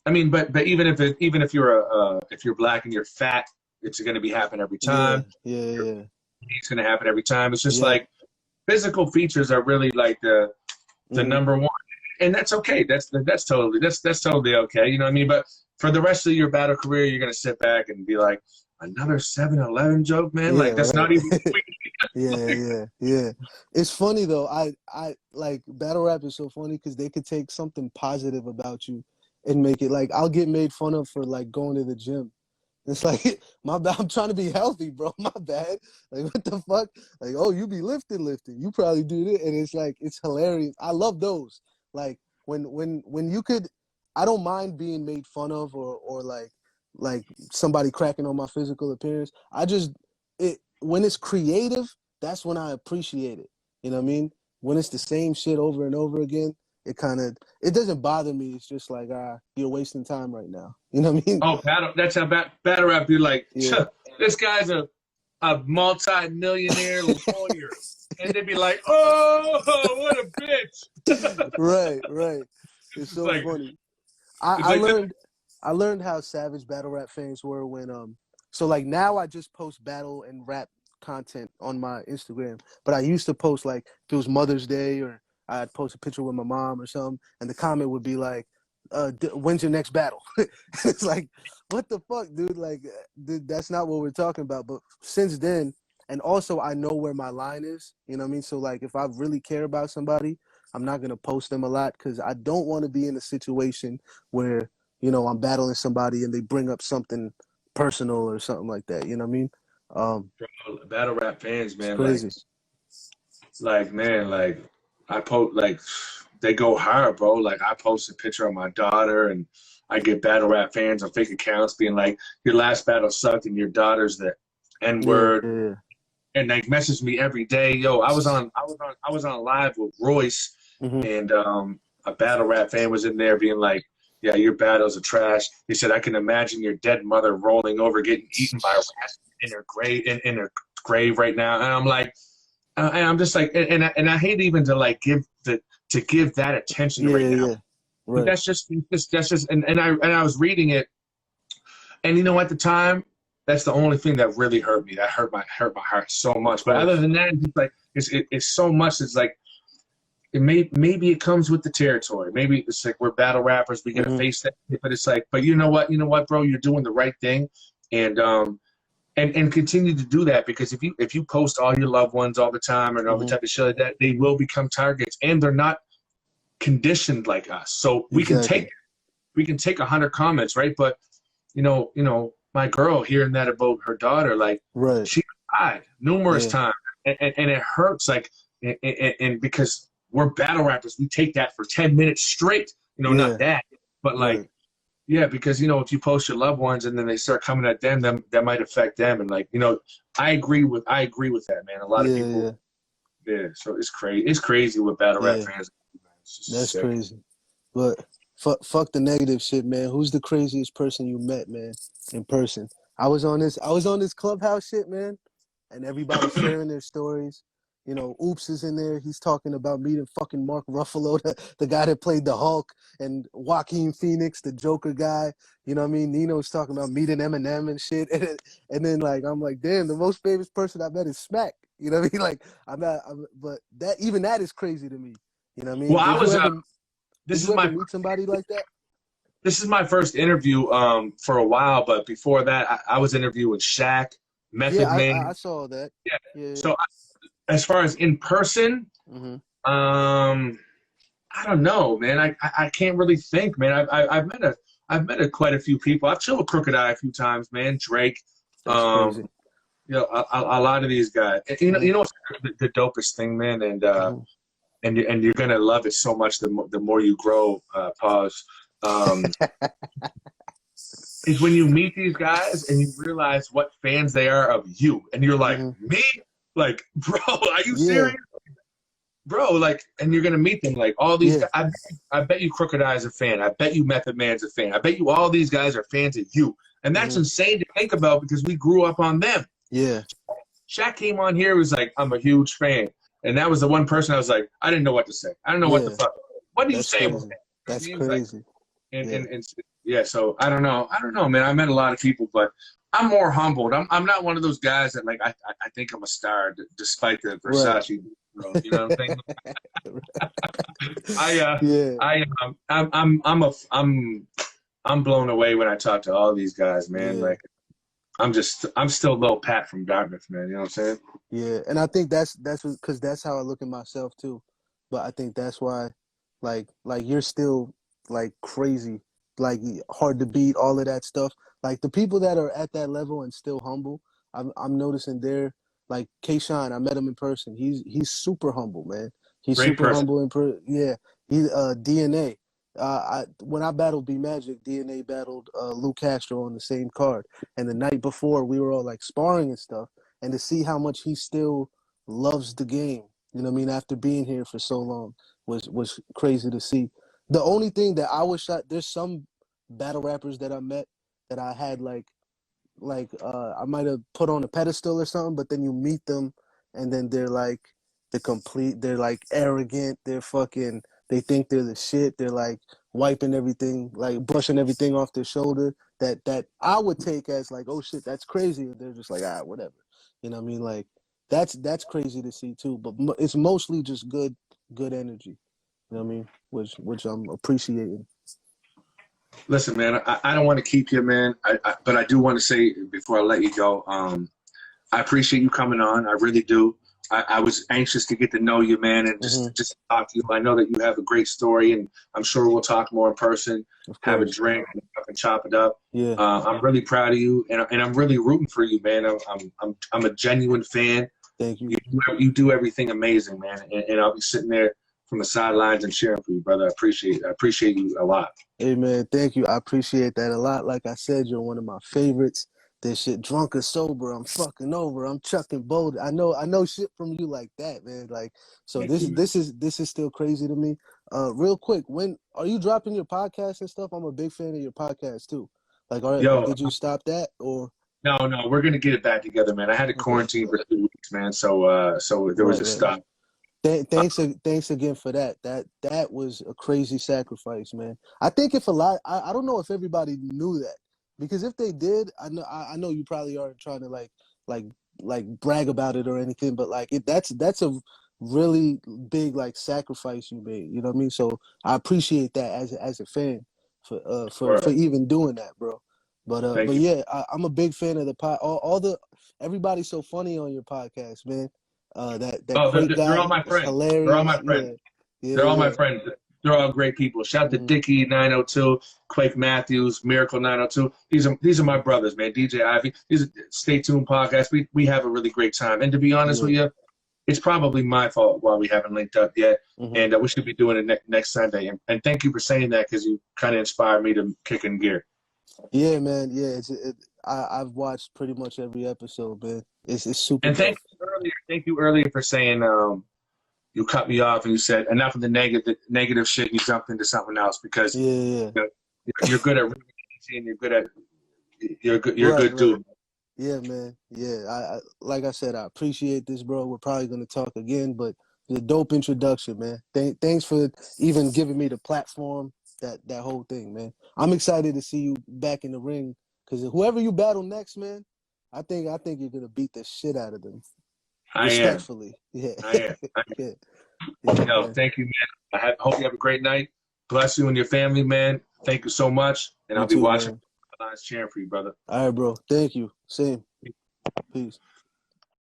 I mean, but even if you're black and you're fat, it's going to be happen every time. It's going to happen every time. It's just like physical features are really like the number one. and that's okay. That's totally okay. You know what I mean? But for the rest of your battle career, you're gonna sit back and be like, another 7-Eleven joke, man. Yeah, Like that's right. not even. Yeah. It's funny though. I like battle rap is so funny because they could take something positive about you and make it like I'll get made fun of for like going to the gym. It's like my bad. I'm trying to be healthy, bro. My bad. Like what the fuck? Like oh, you be lifting. You probably do it, and it's like it's hilarious. I love those. Like when you could, I don't mind being made fun of or like somebody cracking on my physical appearance. I just it when it's creative, that's when I appreciate it. You know what I mean? When it's the same shit over and over again, it doesn't bother me. It's just like you're wasting time right now. You know what I mean? Oh, that's how battle rap be like. Yeah. This guy's a multi-millionaire lawyer, and they'd be like, oh, what a bitch. Right. It's so like, funny. it's I like learned how savage battle rap fans were when so like now I just post battle and rap content on my Instagram, but I used to post like if it was Mother's Day or I'd post a picture with my mom or something, and the comment would be like, when's your next battle? It's like, what the fuck, dude? Like, dude, that's not what we're talking about. But since then, and also I know where my line is, you know what I mean? So like if I really care about somebody, I'm not gonna post them a lot because I don't want to be in a situation where, you know, I'm battling somebody and they bring up something personal or something like that. You know what I mean? battle rap fans, It's man. crazy. Man, like I post like they go hard, bro. Like I post a picture of my daughter, and I get battle rap fans on fake accounts being like, "Your last battle sucked, and your daughter's the N word." Yeah. And they message me every day. Yo, I was on live with Royce, Mm-hmm. and a battle rap fan was in there being like, "Yeah, your battles are trash." He said, "I can imagine your dead mother rolling over, getting eaten by rats in her grave right now." And I'm like, and I'm just like, and I hate even to like give that attention right now. Yeah. But Right. that's just, and I was reading it, and you know, at the time, that's the only thing that really hurt me. That hurt my heart so much. But other than that, it's like it's so much. It's like maybe it comes with the territory. Maybe it's like we're battle rappers. We gotta face that. But it's like, but you know what, bro, you're doing the right thing, and continue to do that, because if you post all your loved ones all the time and all the type of shit like that, they will become targets, and they're not conditioned like us. So we can take 100 comments, right? But you know, my girl hearing that about her daughter, like she cried numerous times, and it hurts, like, and because we're battle rappers, we take that for 10 minutes straight. You know, not that, but like. Yeah, because, you know, if you post your loved ones and then they start coming at them, that might affect them. And like, you know, I agree with that, man. A lot of people. Yeah. So it's crazy. It's crazy with battle rap fans. That's sick. crazy. But fuck the negative shit, man. Who's the craziest person you met, man, in person? I was on this Clubhouse shit, man, and everybody's sharing their stories. You know, Oops is in there. He's talking about meeting fucking Mark Ruffalo, the guy that played the Hulk, and Joaquin Phoenix, the Joker guy. You know what I mean? Nino's talking about meeting Eminem and shit. And then, like, I'm like, damn, the most famous person I met is Smack. You know what I mean? Like, but that is crazy to me. You know what I mean? Well, Did you ever meet somebody like that? This is my first interview for a while, but before that, I was interviewing Shaq, Method Man. I saw that. Yeah. So as far as in person, I don't know, man. I can't really think, man. I've met quite a few people. I've chilled with Crooked Eye a few times, man. Drake, That's crazy. you know, a lot of these guys. You know what's the dopest thing, man, and you're gonna love it so much the more you grow. Pause. Is when you meet these guys and you realize what fans they are of you, and you're like, me, like, bro, are you serious? Bro, like, and you're gonna meet them, like, all these guys. I bet you Crooked Eye is a fan. I bet you Method Man's a fan. I bet you all these guys are fans of you, and that's insane to think about because we grew up on them. Yeah. Shaq came on here, was like, I'm a huge fan, and that was the one person I was like, I didn't know what to say. I don't know what the fuck. What do you say? That's crazy. And so I don't know, man. I met a lot of people, but I'm more humbled. I'm not one of those guys that, like, I think I'm a star despite the Versace. You know what I'm saying? Yeah, I'm blown away when I talk to all these guys, man. yeah, Like I'm still low Pat from Dartmouth, man. You know what I'm saying? yeah. And I think that's because that's how I look at myself too. But I think that's why, like you're still like crazy, like hard to beat, all of that stuff. Like the people that are at that level and still humble, I'm noticing they're like Kayshawn. I met him in person. He's super humble, man. He's Great super person. humble yeah. He DNA. When I battled B Magic, DNA battled Lou Castro on the same card, and the night before we were all like sparring and stuff, and to see how much he still loves the game, you know what I mean, after being here for so long was crazy to see. The only thing that I wish there's some battle rappers that I met that I had I might have put on a pedestal or something, but then you meet them and then they're like they're like arrogant, they think they're the shit, they're like wiping everything, like brushing everything off their shoulder that I would take as like, oh shit, that's crazy, and they're just like, whatever. You know what I mean? Like that's crazy to see too, but it's mostly just good energy. You know what I mean? Which I'm appreciating. Listen, man, I don't want to keep you, man. But I do want to say before I let you go, I appreciate you coming on. I really do. I was anxious to get to know you, man, and just talk to you. I know that you have a great story, and I'm sure we'll talk more in person, have a drink, and chop it up. Yeah. I'm really proud of you, and I'm really rooting for you, man. I'm a genuine fan. Thank you. You do everything amazing, man, and I'll be sitting there from the sidelines and cheering for you, brother. I appreciate you a lot. Hey man, thank you. I appreciate that a lot. Like I said, you're one of my favorites. This shit, drunk or sober, I'm fucking over. I'm chucking bold. I know shit from you like that, man. Like, so this is still crazy to me. Real quick, when are you dropping your podcast and stuff? I'm a big fan of your podcast too. Like, did you stop that or? No, we're gonna get it back together, man. I had to quarantine for 2 weeks, man. So there was a stop. Thanks again for that. That was a crazy sacrifice, man. I think if a lot, I don't know if everybody knew that, because if they did, I know you probably aren't trying to like brag about it or anything, but like that's a really big like sacrifice you made. You know what I mean? So I appreciate that as a fan for even doing that, bro. But yeah, I'm a big fan of the pod. Everybody's so funny on your podcast, man. Crate guy, they're all my friends. hilarious. They're all my friends. Yeah, they're all my friends. They're all great people. Shout out to Dickie 902, Quake Matthews, Miracle 902. These are my brothers, man. DJ Ivy. These are Stay Tuned podcast. We have a really great time. And to be honest with you, it's probably my fault why we haven't linked up yet. And we should be doing it next Sunday. And thank you for saying that, because you kind of inspired me to kick in gear. Yeah, man. Yeah, I've watched pretty much every episode, man. It's super. And thank you earlier for saying you cut me off and you said enough of the negative shit. And you jumped into something else, because you're good at and you're a good dude. Yeah, man. Yeah, I like I said, I appreciate this, bro. We're probably gonna talk again, but the dope introduction, man. Thanks for even giving me the platform. That whole thing, man. I'm excited to see you back in the ring, because whoever you battle next, man, I think you're gonna beat the shit out of them. Respectfully. Yeah. I am. Thank you, man. I hope you have a great night. Bless you and your family, man. Thank you so much. And I'll be watching. Cheering for you, brother. All right, bro. Thank you. Same. Peace.